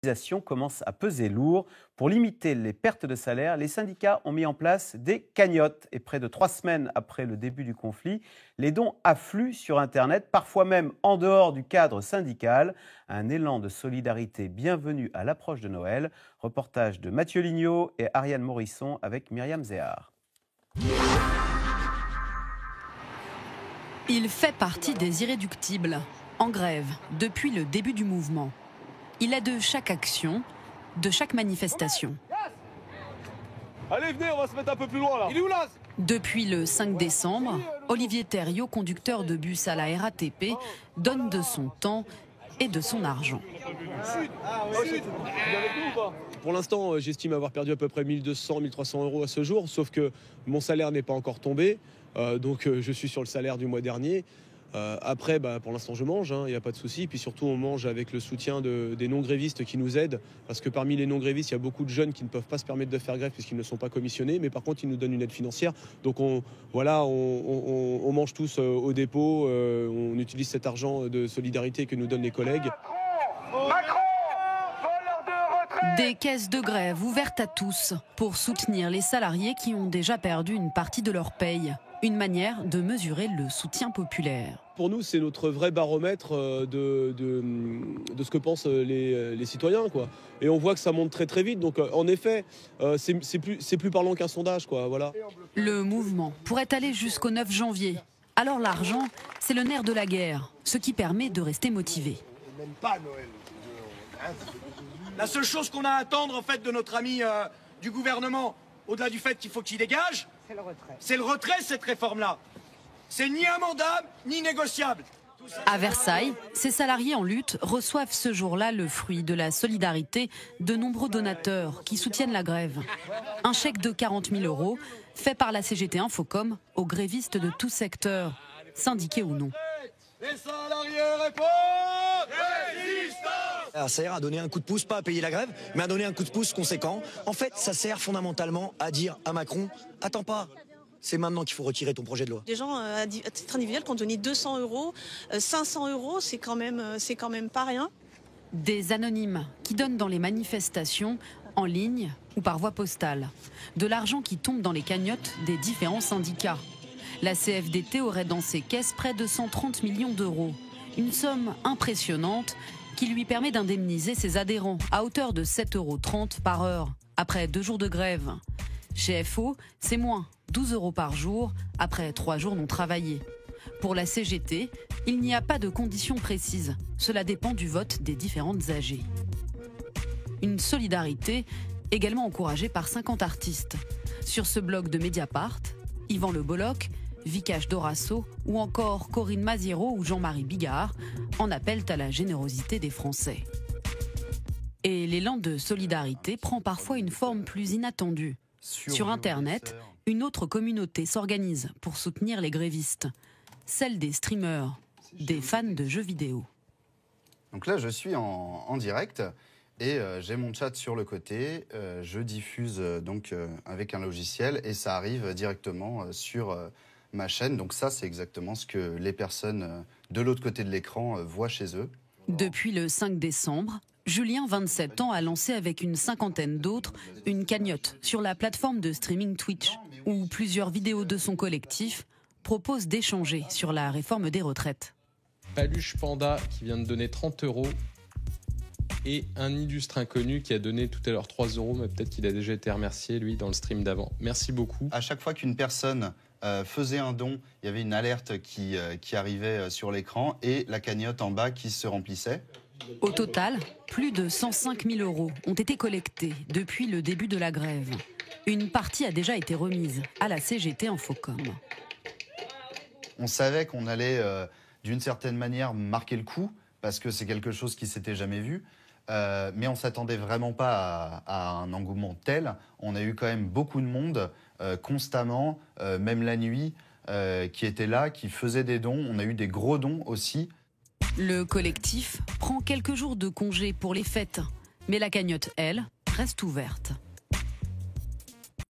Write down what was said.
l'organisation commence à peser lourd. Pour limiter les pertes de salaire, les syndicats ont mis en place des cagnottes. Et près de 3 semaines après le début du conflit, les dons affluent sur Internet, parfois même en dehors du cadre syndical. Un élan de solidarité bienvenu à l'approche de Noël. Reportage de Mathieu Lignot et Ariane Morisson avec Myriam Zéhar. Il fait partie des irréductibles, en grève depuis le début du mouvement. Il est de chaque action, de chaque manifestation. Allez, venez, on va se mettre un peu plus loin là. Il est où là? Depuis le 5 décembre, Olivier Thériault, conducteur de bus à la RATP, donne de son temps et de son argent. Pour l'instant, j'estime avoir perdu à peu près 1200, 1300 euros à ce jour, sauf que mon salaire n'est pas encore tombé, donc je suis sur le salaire du mois dernier. Après, pour l'instant, je mange, il n'y a pas de souci. Puis surtout, on mange avec le soutien des non-grévistes qui nous aident. Parce que parmi les non-grévistes, il y a beaucoup de jeunes qui ne peuvent pas se permettre de faire grève puisqu'ils ne sont pas commissionnés. Mais par contre, ils nous donnent une aide financière. Donc on mange tous au dépôt. On utilise cet argent de solidarité que nous donnent les collègues. Des caisses de grève ouvertes à tous pour soutenir les salariés qui ont déjà perdu une partie de leur paye. Une manière de mesurer le soutien populaire. Pour nous, c'est notre vrai baromètre de ce que pensent les citoyens, quoi. Et on voit que ça monte très très vite. Donc en effet, c'est plus parlant qu'un sondage, quoi. Voilà. Le mouvement pourrait aller jusqu'au 9 janvier. Alors l'argent, c'est le nerf de la guerre, ce qui permet de rester motivé. La seule chose qu'on a à attendre en fait de notre ami du gouvernement, au-delà du fait qu'il faut qu'il dégage, c'est le retrait de cette réforme-là. C'est ni amendable, ni négociable. À Versailles, ces salariés en lutte reçoivent ce jour-là le fruit de la solidarité de nombreux donateurs qui soutiennent la grève. Un chèque de 40 000 € fait par la CGT Infocom aux grévistes de tout secteur, syndiqués ou non. Les salariés répondent résistance. Ça sert à donner un coup de pouce, pas à payer la grève, mais à donner un coup de pouce conséquent. En fait, ça sert fondamentalement à dire à Macron, attends pas, c'est maintenant qu'il faut retirer ton projet de loi. Des gens à titre individuel qui ont donné 200 €, 500 €, c'est quand même pas rien. Des anonymes qui donnent dans les manifestations, en ligne ou par voie postale. De l'argent qui tombe dans les cagnottes des différents syndicats. La CFDT aurait dans ses caisses près de 130 millions d'euros. Une somme impressionnante qui lui permet d'indemniser ses adhérents à hauteur de 7,30 € par heure, après 2 jours de grève. Chez FO, c'est moins, 12 € par jour, après 3 jours non travaillés. Pour la CGT, il n'y a pas de conditions précises. Cela dépend du vote des différentes AG. Une solidarité également encouragée par 50 artistes. Sur ce blog de Mediapart, Yvan Le Bolloc, Vikash Dorasso ou encore Corinne Maziero ou Jean-Marie Bigard en appellent à la générosité des Français. Et l'élan de solidarité prend parfois une forme plus inattendue. Sur Internet, une autre communauté s'organise pour soutenir les grévistes. Celle des streamers, des fans de jeux vidéo. Donc là, je suis en direct et j'ai mon chat sur le côté. Je diffuse donc avec un logiciel et ça arrive directement sur ma chaîne. Donc ça, c'est exactement ce que les personnes de l'autre côté de l'écran voient chez eux. Depuis le 5 décembre, Julien, 27 ans, a lancé avec une cinquantaine d'autres une cagnotte sur la plateforme de streaming Twitch, où plusieurs vidéos de son collectif proposent d'échanger sur la réforme des retraites. Paluche Panda qui vient de donner 30 € et un illustre inconnu qui a donné tout à l'heure 3 €, mais peut-être qu'il a déjà été remercié, lui, dans le stream d'avant. Merci beaucoup. À chaque fois qu'une personne faisait un don, il y avait une alerte qui arrivait sur l'écran et la cagnotte en bas qui se remplissait. Au total, plus de 105 000 € ont été collectés depuis le début de la grève. Une partie a déjà été remise à la CGT Infocom. On savait qu'on allait, d'une certaine manière, marquer le coup, parce que c'est quelque chose qui s'était jamais vu. Mais on ne s'attendait vraiment pas à un engouement tel. On a eu quand même beaucoup de monde, constamment, même la nuit, qui était là, qui faisait des dons. On a eu des gros dons aussi. Le collectif prend quelques jours de congé pour les fêtes. Mais la cagnotte, elle, reste ouverte.